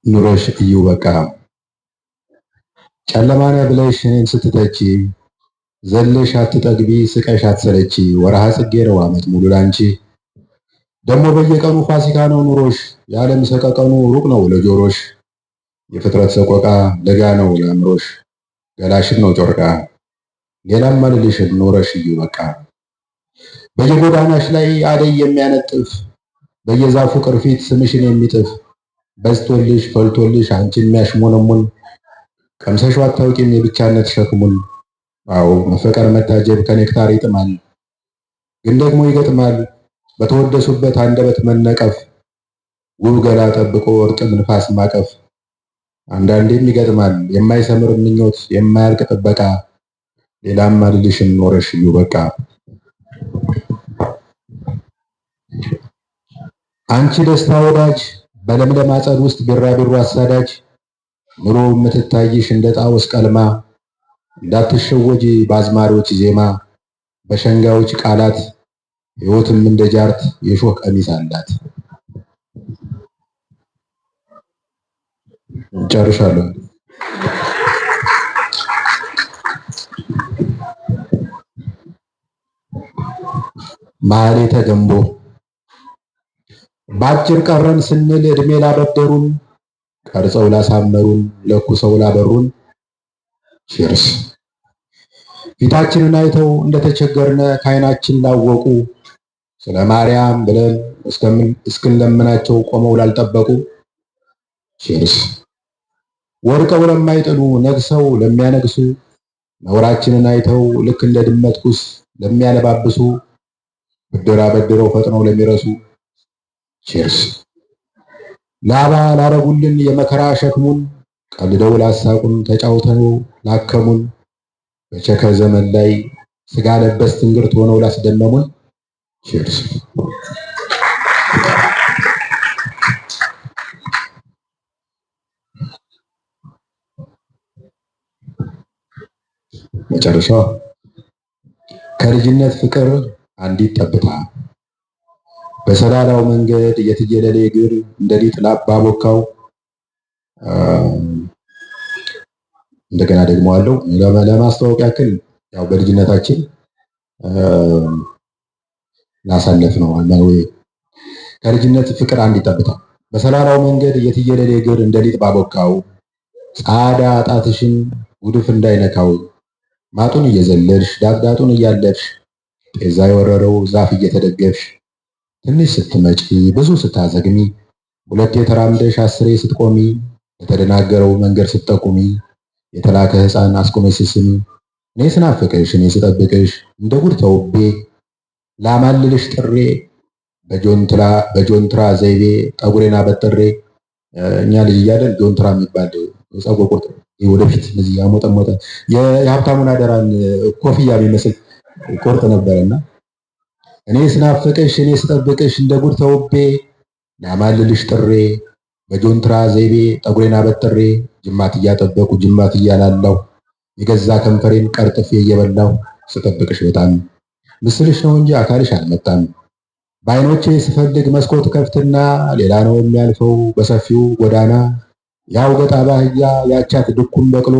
ኑሮሽ እዩ በቃ ጨለማነ ብለሽ እኔን ስትተቺ ዘለሽ አትጠግቢ ስቀሽ አትሰለቺ ወርሃ ጽጌ ነው ዓመት ሙሉ ላንቺ ደሞ በየቀኑ ፋሲካ ነው ኑሮሽ የዓለም ሰቀቀኑ ሩቅ ነው ለጆሮሽ የፍጥረት ሰቆቃ ለጋ ነው ለአእምሮሽ ገላሽን ነው ጮርቃ ሌላም አልልሽም ኑሮሽ እዩ በቃ በየጎዳናሽ ላይ አደይ የሚያነጥፍ በየዛፉ ቅርፊት ስምሽን የሚጥፍ በዝቶልሽ ፈልቶልሽ አንቺን የሚያሽሞነሙን ቀምሰሽው አታውቂም የብቻነት ሸክሙን አዎ መፈቀር መታጀብ ከኔክታር ይጥማል ግን ደግሞ ይገጥማል በተወደሱበት አንደበት መነቀፍ ውብ ገላ ጠብቆ እርጥብ ንፋስ ማቀፍ አንዳንዴም ይገጥማል የማይሰምር ምኞት የማያልቅ ጥበቃ ሌላም አልልሽም ኖረሽ እዩ በቃ አንቺ ደስታ ወዳጅ በለምለም አጸድ ውስጥ ቢራቢሮ አሳዳጅ ኑሮ የምትታይሽ እንደ ጣውስ ቀልማ እንዳትሸወጂ በአዝማሪዎች ዜማ በሸንጋዮች ቃላት ሕይወትም እንደ ጃርት የሾህ ቀሚስ አላት። ጨርሻለሁ። ማህሌተ ገንቦ ባጭር ቀረን ስንል እድሜ ላበደሩን ቀርጸው ላሳመሩን ለኩሰው ላበሩን ቺርስ ፊታችንን አይተው እንደተቸገርነ ከዓይናችን ላወቁ ስለ ማርያም ብለን እስክንለምናቸው ቆመው ላልጠበቁ ቺርስ ወርቀው ለማይጥሉ ነግሰው ለሚያነግሱ ነውራችንን አይተው ልክ እንደ ድመት ኩስ ለሚያለባብሱ ብድር አበድረው ፈጥነው ለሚረሱ ቺርስ ላባ ላረጉልን የመከራ ሸክሙን ቀልደው ላሳቁን ተጫውተው ላከሙን በቸከ ዘመን ላይ ስጋ ለበስ ትንግርት ሆነው ላስደመሙን ቺርስ መጨረሻው ከልጅነት ፍቅር አንዲት ጠብታ በሰላላው መንገድ የትየለሌ እግር እንደሊጥ ባቦካው እንደገና ደግሞ አለው ለማስተዋወቅ ያክል ያው በልጅነታችን ላሳለፍ ነው አላው ከልጅነት ፍቅር አንዲት ጠብታ በሰላላው መንገድ የትየለሌ እግር እንደሊጥ ባቦካው ጻዳ ጣትሽን ጉድፍ እንዳይነካው ማጡን እየዘለልሽ ዳግዳጡን እያለፍሽ ጤዛ የወረረው ዛፍ እየተደገፍሽ ትንሽ ስትመጪ ብዙ ስታዘግሚ ሁለቴ ተራምደሽ አስሬ ስትቆሚ የተደናገረው መንገድ ስትጠቁሚ የተላከ ሕፃን አስቆመሽ ስስሚ እኔ ስናፍቅሽ እኔ ስጠብቅሽ እንደ ጉድ ተውቤ ላማልልሽ ጥሬ በጆንትራ ዘይቤ ጠጉሬን አበጥሬ እኛ ልጅ እያለን ጆንትራ የሚባል የፀጉር ቁርጥ ወደፊት እንደዚህ ያሞጠሞጠ የሀብታሙን አደራን ኮፍያ የሚመስል ቁርጥ ነበርና እኔ ስናፍቅሽ እኔ ስጠብቅሽ እንደ ጉድ ተውቤ ላማልልሽ ጥሬ በጆንትራ ዘይቤ ጠጉሬን አበጥሬ ጅማት እያጠበቁ ጅማት እያላላው የገዛ ከንፈሬን ቀርጥፌ እየበላው ስጠብቅሽ በጣም ምስልሽ ነው እንጂ አካልሽ አልመጣም። በዓይኖቼ ስፈልግ መስኮት ከፍትና ሌላ ነው የሚያልፈው በሰፊው ጎዳና ያው ገጣ ባህያ ያቻት ድኩም በቅሎ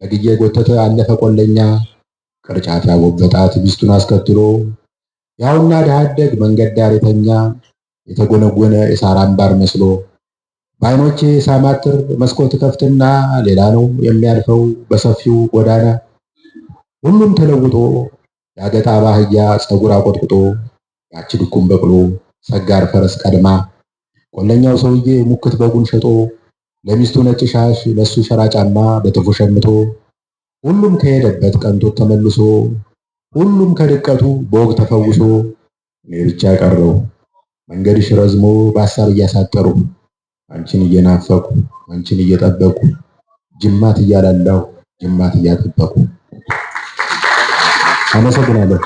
በግዬ ጎተተ አለፈ ቆለኛ ቅርጫት ያጎበጣት ሚስቱን አስከትሎ ያውና ድሃ አደግ መንገድ ዳር የተኛ የተጎነጎነ የሳር አምባር መስሎ በዓይኖቼ ሳማትር መስኮት ከፍትና ሌላ ነው የሚያልፈው በሰፊው ጎዳና ሁሉም ተለውጦ ያገጣ ባህያ ፀጉር አቆጥቁጦ ያቺ ድኩም በቅሎ ሰጋር ፈረስ ቀድማ ቆለኛው ሰውዬ ሙክት በጉን ሸጦ ለሚስቱ ነጭ ሻሽ ለሱ ሸራ ጫማ በትርፉ ሸምቶ ሁሉም ከሄደበት ቀንቶት ተመልሶ ሁሉም ከድቀቱ በወግ ተፈውሶ እኔ ብቻ ቀረው መንገድሽ ረዝሞ በሐሳብ እያሳጠሩ አንቺን እየናፈቁ አንቺን እየጠበቁ ጅማት እያላላው ጅማት እያጠበቁ አመሰግናለሁ።